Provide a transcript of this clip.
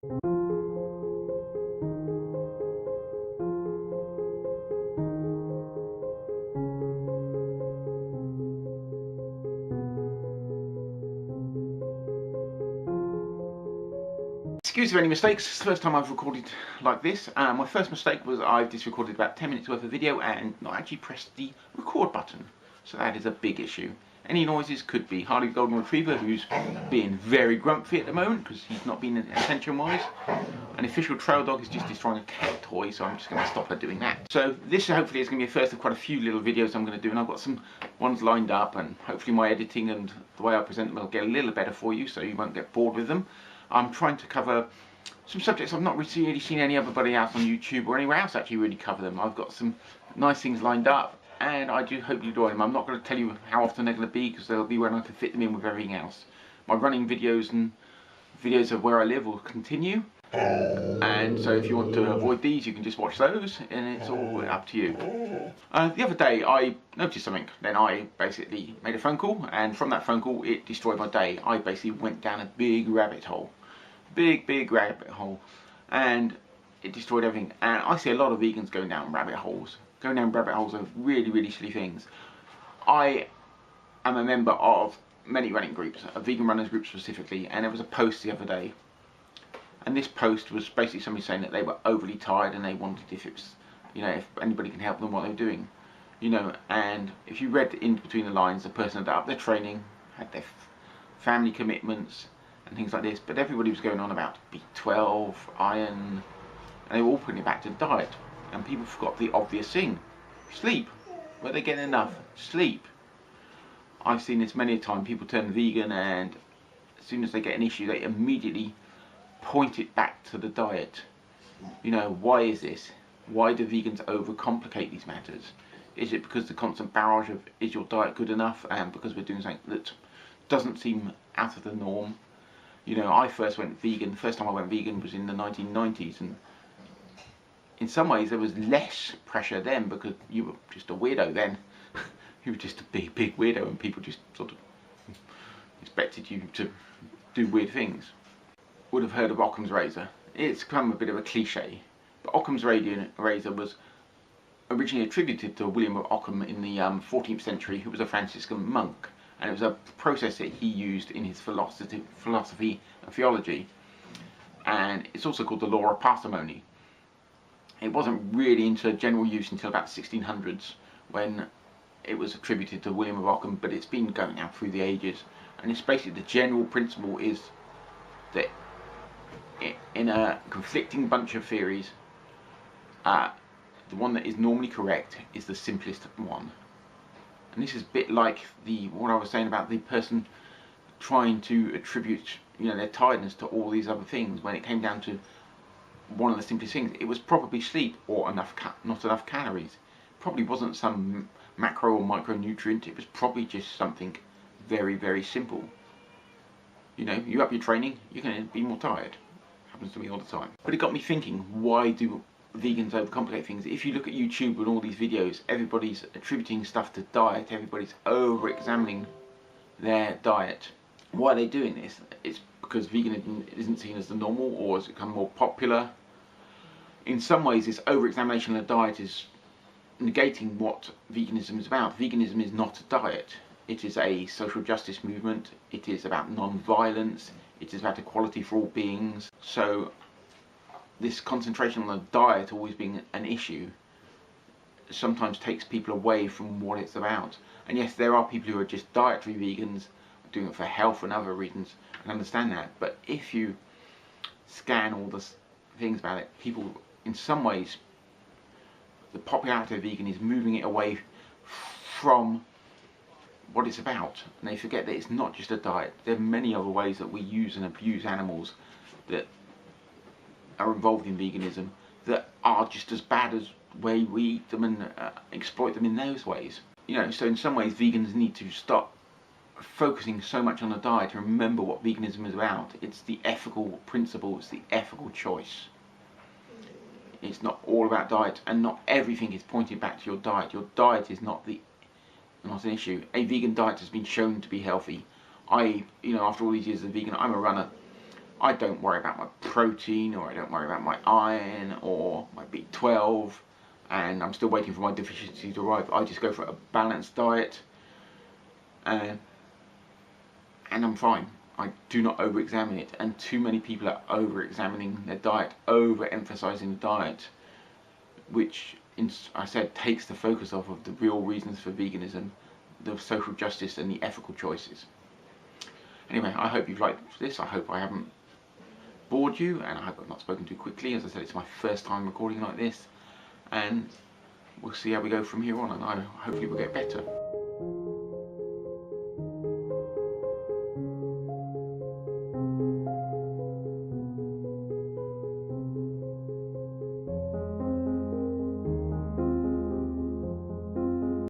Excuse me for any mistakes. It's the first time I've recorded like this. My first mistake was I've just recorded about 10 minutes worth of video and not actually pressed the record button. So that is a big issue. Any noises could be Harley's Golden Retriever, who's being very grumpy at the moment because he's not been attention wise. An official trail dog is just destroying a cat toy, so I'm just going to stop her doing that. So this hopefully is going to be the first of quite a few little videos I'm going to do, and I've got some ones lined up, and hopefully my editing and the way I present them will get a little better for you so you won't get bored with them. I'm trying to cover some subjects I've not really seen anybody else on YouTube or anywhere else actually really cover them. I've got some nice things lined up, and I do hope you enjoy them. I'm not going to tell you how often they're going to be because they'll be when I can fit them in with everything else. My running videos and videos of where I live will continue, and so if you want to avoid these you can just watch those, and it's all up to you. The other day I noticed something, then I basically made a phone call, and from that phone call it destroyed my day. I basically went down a big rabbit hole. Big rabbit hole, and it destroyed everything. And I see a lot of vegans going down rabbit holes. Going down rabbit holes of really silly things. I am a member of many running groups, a vegan runners group specifically, and there was a post the other day, and this post was basically somebody saying that they were overly tired and they wanted if if anybody can help them what they're doing, and if you read in between the lines, the person had up their training, had their family commitments and things like this, but everybody was going on about B12, iron, and they were all putting it back to diet, and people forgot the obvious thing: sleep. Where they get enough sleep. I've seen this many a time. People turn vegan, and as soon as they get an issue they immediately point it back to the diet. Why is this? Why do vegans overcomplicate these matters? Is it because the constant barrage of is your diet good enough, and because we're doing something that doesn't seem out of the norm? I first went vegan, the first time I went vegan was in the 1990s, and in some ways there was less pressure then because you were just a weirdo then. You were just a big weirdo, and people just sort of expected you to do weird things. Would have heard of Occam's razor. It's become a bit of a cliche, but Occam's razor was originally attributed to William of Ockham in the 14th century, who was a Franciscan monk. And it was a process that he used in his philosophy and theology, and it's also called the law of parsimony. It wasn't really into general use until about the 1600s when it was attributed to William of Ockham, but it's been going out through the ages, and it's basically the general principle is that in a conflicting bunch of theories, the one that is normally correct is the simplest one. And this is a bit like what I was saying about the person trying to attribute their tiredness to all these other things, when it came down to one of the simplest things. It was probably sleep or not enough calories. Probably wasn't some macro or micronutrient. It was probably just something very simple. You up your training, you're going to be more tired. Happens to me all the time. But it got me thinking, why do vegans overcomplicate things? If you look at YouTube and all these videos, everybody's attributing stuff to diet, everybody's over-examining their diet. Why are they doing this? It's because veganism isn't seen as the normal, or has it become more popular? In some ways, this over-examination of the diet is negating what veganism is about. Veganism is not a diet. It is a social justice movement. It is about non-violence. It is about equality for all beings. So this concentration on the diet always being an issue sometimes takes people away from what it's about. And yes, there are people who are just dietary vegans, doing it for health and other reasons, and understand that. But if you scan all the things about it, people, in some ways, the popularity of vegan is moving it away from what it's about, and they forget that it's not just a diet. There are many other ways that we use and abuse animals that are involved in veganism that are just as bad as the way we eat them and exploit them in those ways. So in some ways vegans need to stop focusing so much on the diet and remember what veganism is about. It's the ethical principle, it's the ethical choice. It's not all about diet, and not everything is pointed back to your diet. Your diet is not an issue. A vegan diet has been shown to be healthy. After all these years as a vegan, I'm a runner. I don't worry about my protein, or I don't worry about my iron or my B12, and I'm still waiting for my deficiency to arrive. I just go for a balanced diet, and I'm fine. I do not over-examine it, and too many people are over-examining their diet, over-emphasizing the diet, which I said takes the focus off of the real reasons for veganism, the social justice and the ethical choices. Anyway, I hope you've liked this. I hope I haven't bored you, and I hope I've not spoken too quickly. As I said, it's my first time recording like this, and we'll see how we go from here on, and hopefully we'll get better.